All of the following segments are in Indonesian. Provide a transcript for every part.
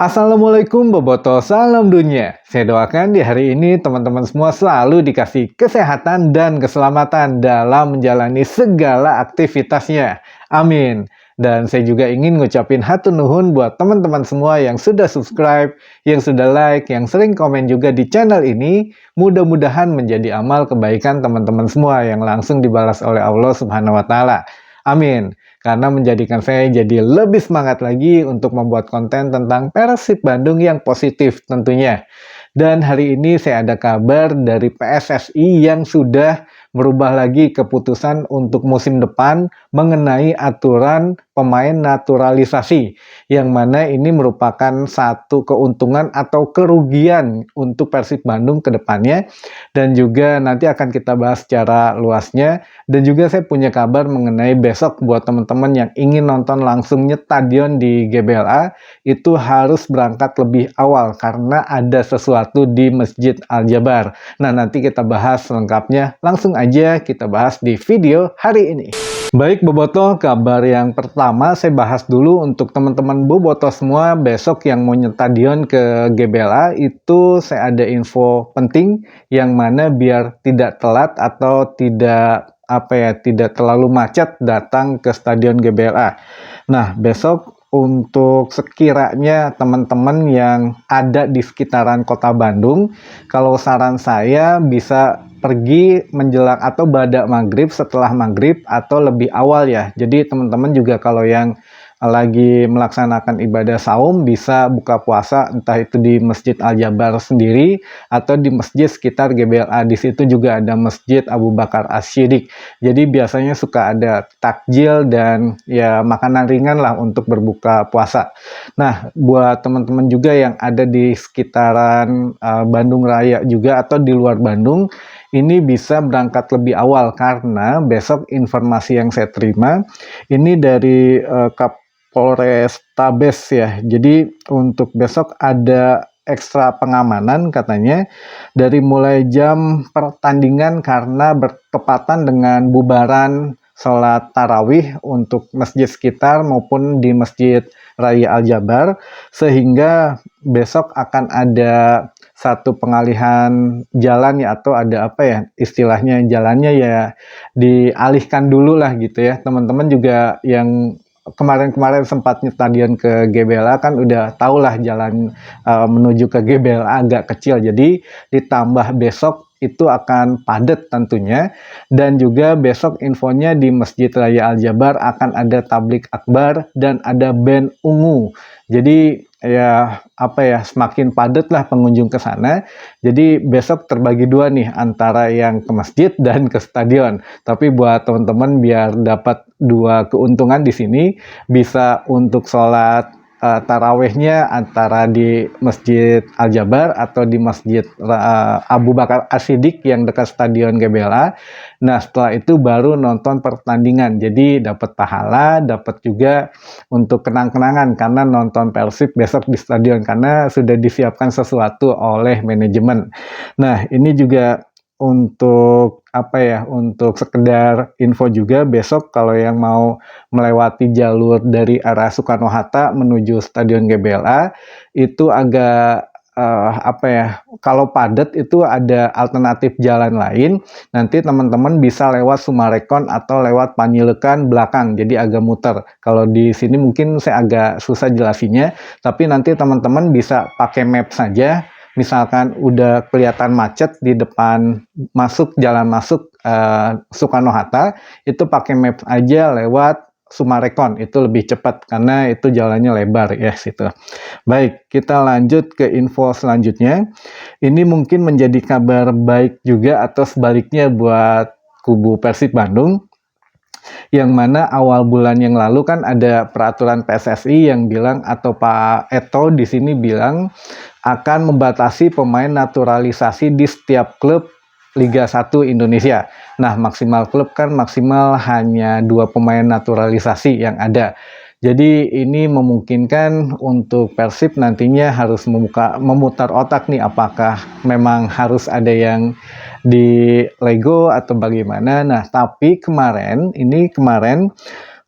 Assalamualaikum Boboto, salam dunia. Saya doakan di hari ini teman-teman semua selalu dikasih kesehatan dan keselamatan dalam menjalani segala aktivitasnya. Amin. Dan saya juga ingin ngucapin hatur nuhun buat teman-teman semua yang sudah subscribe, yang sudah like, yang sering komen juga di channel ini. Mudah-mudahan menjadi amal kebaikan teman-teman semua yang langsung dibalas oleh Allah Subhanahu wa Ta'ala. Amin. Karena menjadikan saya jadi lebih semangat lagi untuk membuat konten tentang Persib Bandung yang positif tentunya. Dan hari ini saya ada kabar dari PSSI yang sudah merubah lagi keputusan untuk musim depan mengenai aturan pemain naturalisasi, yang mana ini merupakan satu keuntungan atau kerugian untuk Persib Bandung ke depannya, dan juga nanti akan kita bahas secara luasnya. Dan juga saya punya kabar mengenai besok buat teman-teman yang ingin nonton langsung stadion di GBLA, itu harus berangkat lebih awal karena ada sesuatu di Masjid Al-Jabar. Nah, nanti kita bahas lengkapnya, langsung aja kita bahas di video hari ini. Baik Boboto, kabar yang pertama saya bahas dulu untuk teman-teman Boboto semua besok yang mau stadion ke GBLA, itu saya ada info penting yang mana biar tidak telat atau tidak tidak terlalu macet datang ke Stadion GBLA. Nah, besok untuk sekiranya teman-teman yang ada di sekitaran kota Bandung, kalau saran saya bisa pergi menjelang atau pada maghrib, setelah maghrib atau lebih awal ya. Jadi teman-teman juga kalau yang lagi melaksanakan ibadah saum bisa buka puasa entah itu di Masjid Al-Jabar sendiri atau di masjid sekitar GBLA. Di situ juga ada Masjid Abu Bakar As-Siddiq. Jadi biasanya suka ada takjil dan ya makanan ringan lah untuk berbuka puasa. Nah, buat teman-teman juga yang ada di sekitaran Bandung Raya juga atau di luar Bandung, ini bisa berangkat lebih awal karena besok informasi yang saya terima ini dari Kapolrestabes ya. Jadi untuk besok ada ekstra pengamanan katanya dari mulai jam pertandingan karena bertepatan dengan bubaran sholat tarawih untuk masjid sekitar maupun di Masjid Raya Al-Jabar, sehingga besok akan ada satu pengalihan jalan ya, atau ada apa ya istilahnya, jalannya ya dialihkan dulu lah gitu ya. Teman-teman juga yang kemarin-kemarin sempat stadion ke GBLA kan udah tau lah jalan menuju ke GBLA agak kecil, jadi ditambah besok itu akan padat tentunya. Dan juga besok infonya di Masjid Raya Al-Jabar akan ada tablik akbar dan ada band ungu. Jadi ya semakin padat lah pengunjung ke sana. Jadi besok terbagi dua nih antara yang ke masjid dan ke stadion. Tapi buat teman-teman biar dapat dua keuntungan di sini, bisa untuk sholat tarawehnya antara di Masjid Al-Jabar atau di Masjid Abu Bakar As-Siddiq yang dekat Stadion GBLA. Nah, setelah itu baru nonton pertandingan. Jadi dapat pahala, dapat juga untuk kenang-kenangan karena nonton Persib besok di stadion karena sudah disiapkan sesuatu oleh manajemen. Nah, ini juga untuk untuk sekedar info juga, besok kalau yang mau melewati jalur dari arah Soekarno-Hatta menuju Stadion GBLA itu agak kalau padat itu ada alternatif jalan lain. Nanti teman-teman bisa lewat Sumarekon atau lewat Panyilekan belakang, jadi agak muter. Kalau di sini mungkin saya agak susah jelasinya, tapi nanti teman-teman bisa pakai map saja. Misalkan udah kelihatan macet di depan jalan masuk Soekarno-Hatta, itu pakai map aja lewat Sumarekon, itu lebih cepat karena itu jalannya lebar ya situ. Baik, kita lanjut ke info selanjutnya. Ini mungkin menjadi kabar baik juga atau sebaliknya buat kubu Persib Bandung, yang mana awal bulan yang lalu kan ada peraturan PSSI yang bilang, atau Pak Eto di sini bilang akan membatasi pemain naturalisasi di setiap klub Liga 1 Indonesia. Nah, maksimal klub kan maksimal hanya 2 pemain naturalisasi yang ada. Jadi ini memungkinkan untuk Persib nantinya harus memutar otak nih, apakah memang harus ada yang di Lego atau bagaimana. Nah, tapi kemarin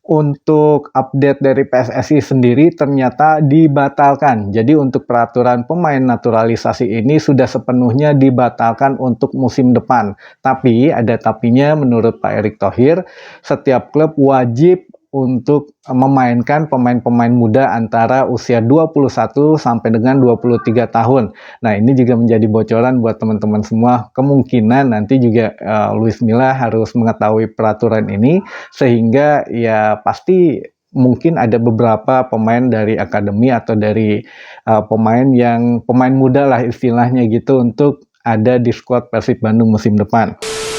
untuk update dari PSSI sendiri ternyata dibatalkan. Jadi untuk peraturan pemain naturalisasi ini sudah sepenuhnya dibatalkan untuk musim depan. Tapi ada tapinya menurut Pak Erick Thohir, setiap klub wajib untuk memainkan pemain-pemain muda antara usia 21 sampai dengan 23 tahun. Nah, ini juga menjadi bocoran buat teman-teman semua. Kemungkinan nanti juga Luis Milla harus mengetahui peraturan ini, sehingga ya pasti mungkin ada beberapa pemain dari akademi atau dari pemain muda lah istilahnya gitu untuk ada di skuad Persib Bandung musim depan.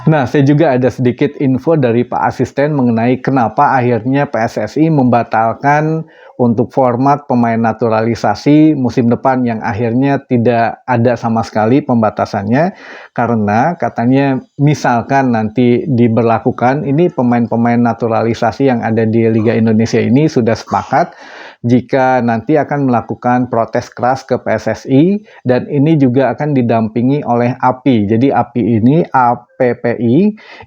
Nah, saya juga ada sedikit info dari Pak Asisten mengenai kenapa akhirnya PSSI membatalkan untuk format pemain naturalisasi musim depan yang akhirnya tidak ada sama sekali pembatasannya, karena katanya misalkan nanti diberlakukan, ini pemain-pemain naturalisasi yang ada di Liga Indonesia ini sudah sepakat jika nanti akan melakukan protes keras ke PSSI, dan ini juga akan didampingi oleh API. Jadi API ini, APPI,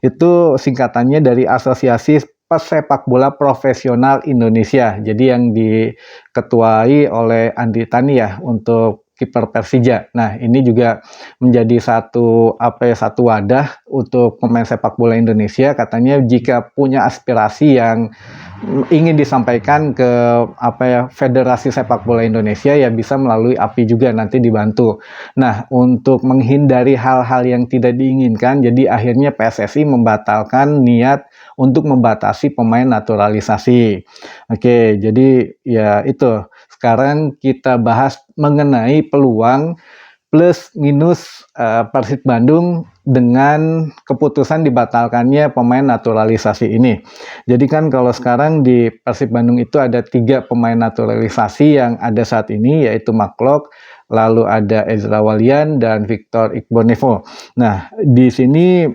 itu singkatannya dari Asosiasi Pesepak Bola Profesional Indonesia. Jadi yang diketuai oleh Andri Tani ya untuk kiper Persija. Nah, ini juga menjadi satu wadah untuk pemain sepak bola Indonesia. Katanya jika punya aspirasi yang ingin disampaikan ke Federasi Sepak Bola Indonesia, ya bisa melalui API juga nanti dibantu. Nah, untuk menghindari hal-hal yang tidak diinginkan, jadi akhirnya PSSI membatalkan niat untuk membatasi pemain naturalisasi. Oke, jadi ya itu. Sekarang kita bahas mengenai peluang plus minus Persib Bandung dengan keputusan dibatalkannya pemain naturalisasi ini. Jadi kan kalau sekarang di Persib Bandung itu ada 3 pemain naturalisasi yang ada saat ini, yaitu Maklok, lalu ada Ezra Walian, dan Victor Igbonevo. Nah, di sini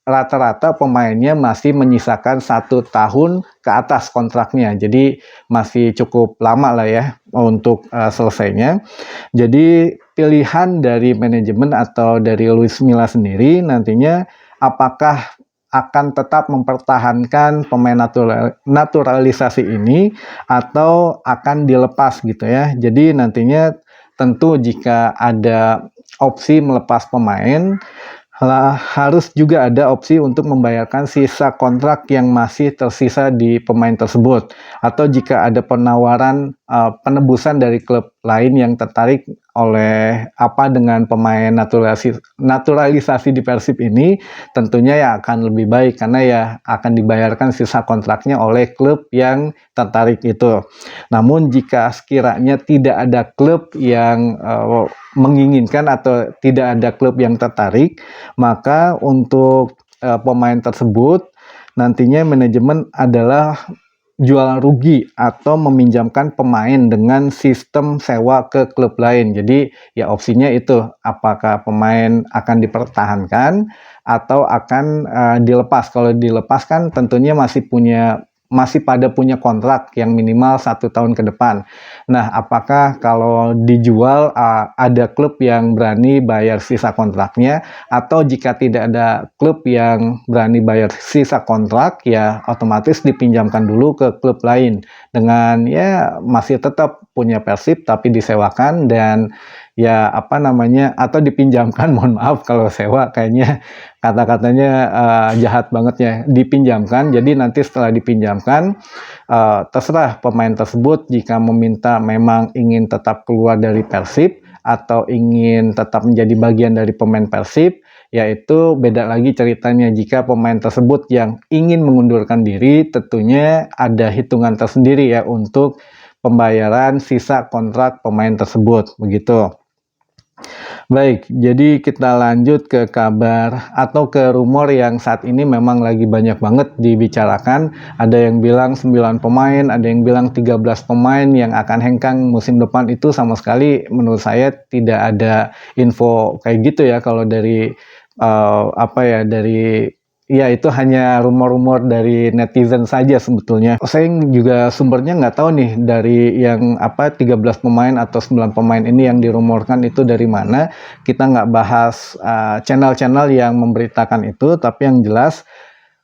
rata-rata pemainnya masih menyisakan 1 tahun ke atas kontraknya, jadi masih cukup lama lah ya untuk selesainya. Jadi pilihan dari manajemen atau dari Luis Milla sendiri nantinya apakah akan tetap mempertahankan pemain naturalisasi ini atau akan dilepas gitu ya. Jadi nantinya tentu jika ada opsi melepas pemain, harus juga ada opsi untuk membayarkan sisa kontrak yang masih tersisa di pemain tersebut, atau jika ada penawaran penebusan dari klub lain yang tertarik dengan pemain naturalisasi di Persib ini, tentunya ya akan lebih baik karena ya akan dibayarkan sisa kontraknya oleh klub yang tertarik itu. Namun jika sekiranya tidak ada klub yang menginginkan atau tidak ada klub yang tertarik, maka untuk pemain tersebut nantinya manajemen adalah jual rugi atau meminjamkan pemain dengan sistem sewa ke klub lain. Jadi ya opsinya itu, apakah pemain akan dipertahankan atau akan dilepas. Kalau dilepas kan tentunya masih pada punya kontrak yang minimal 1 tahun ke depan. Nah, apakah kalau dijual ada klub yang berani bayar sisa kontraknya, atau jika tidak ada klub yang berani bayar sisa kontrak, ya otomatis dipinjamkan dulu ke klub lain dengan ya masih tetap punya Persib tapi disewakan, dan ya atau dipinjamkan, mohon maaf kalau sewa kayaknya kata-katanya jahat banget ya, dipinjamkan. Jadi nanti setelah dipinjamkan, terserah pemain tersebut jika meminta memang ingin tetap keluar dari Persib atau ingin tetap menjadi bagian dari pemain Persib, yaitu beda lagi ceritanya. Jika pemain tersebut yang ingin mengundurkan diri, tentunya ada hitungan tersendiri ya untuk pembayaran sisa kontrak pemain tersebut, begitu. Baik, jadi kita lanjut ke kabar atau ke rumor yang saat ini memang lagi banyak banget dibicarakan. Ada yang bilang 9 pemain, ada yang bilang 13 pemain yang akan hengkang musim depan. Itu sama sekali menurut saya tidak ada info kayak gitu ya. Kalau dari itu hanya rumor-rumor dari netizen saja sebetulnya. Saya juga sumbernya nggak tahu nih dari yang 13 pemain atau 9 pemain ini yang dirumorkan itu dari mana. Kita nggak bahas channel-channel yang memberitakan itu, tapi yang jelas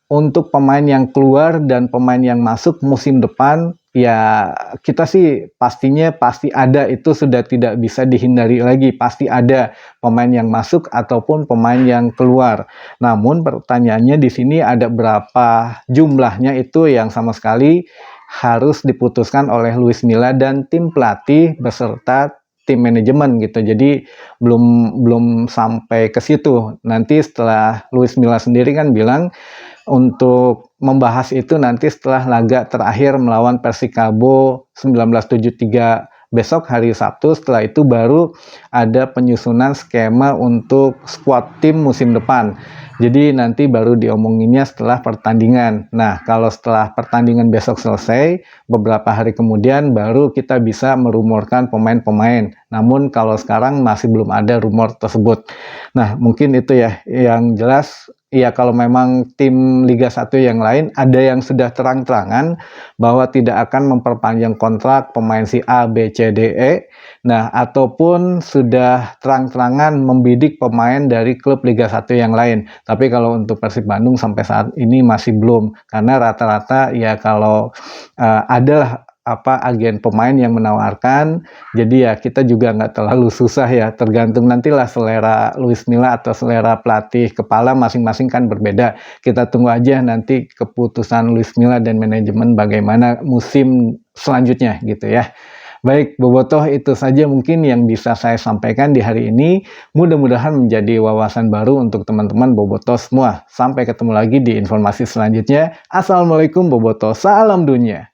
untuk pemain yang keluar dan pemain yang masuk musim depan, ya kita sih pastinya pasti ada, itu sudah tidak bisa dihindari lagi, pasti ada pemain yang masuk ataupun pemain yang keluar. Namun pertanyaannya di sini ada berapa jumlahnya, itu yang sama sekali harus diputuskan oleh Luis Milla dan tim pelatih beserta tim manajemen gitu. Jadi belum sampai ke situ. Nanti setelah Luis Milla sendiri kan bilang untuk membahas itu nanti setelah laga terakhir melawan Persikabo 1973 besok hari Sabtu. Setelah itu baru ada penyusunan skema untuk squad tim musim depan. Jadi nanti baru diomonginnya setelah pertandingan. Nah, kalau setelah pertandingan besok selesai, beberapa hari kemudian baru kita bisa merumorkan pemain-pemain. Namun kalau sekarang masih belum ada rumor tersebut. Nah, mungkin itu ya yang jelas. Ya, kalau memang tim Liga 1 yang lain ada yang sudah terang-terangan bahwa tidak akan memperpanjang kontrak pemain si A, B, C, D, E. Nah, ataupun sudah terang-terangan membidik pemain dari klub Liga 1 yang lain. Tapi kalau untuk Persib Bandung sampai saat ini masih belum. Karena rata-rata ya kalau adalah agen pemain yang menawarkan, jadi ya kita juga nggak terlalu susah ya, tergantung nantilah selera Luis Milla atau selera pelatih kepala masing-masing kan berbeda. Kita tunggu aja nanti keputusan Luis Milla dan manajemen bagaimana musim selanjutnya gitu ya. Baik, Bobotoh, itu saja mungkin yang bisa saya sampaikan di hari ini. Mudah-mudahan menjadi wawasan baru untuk teman-teman Bobotoh semua. Sampai ketemu lagi di informasi selanjutnya. Assalamualaikum Bobotoh, salam dunia.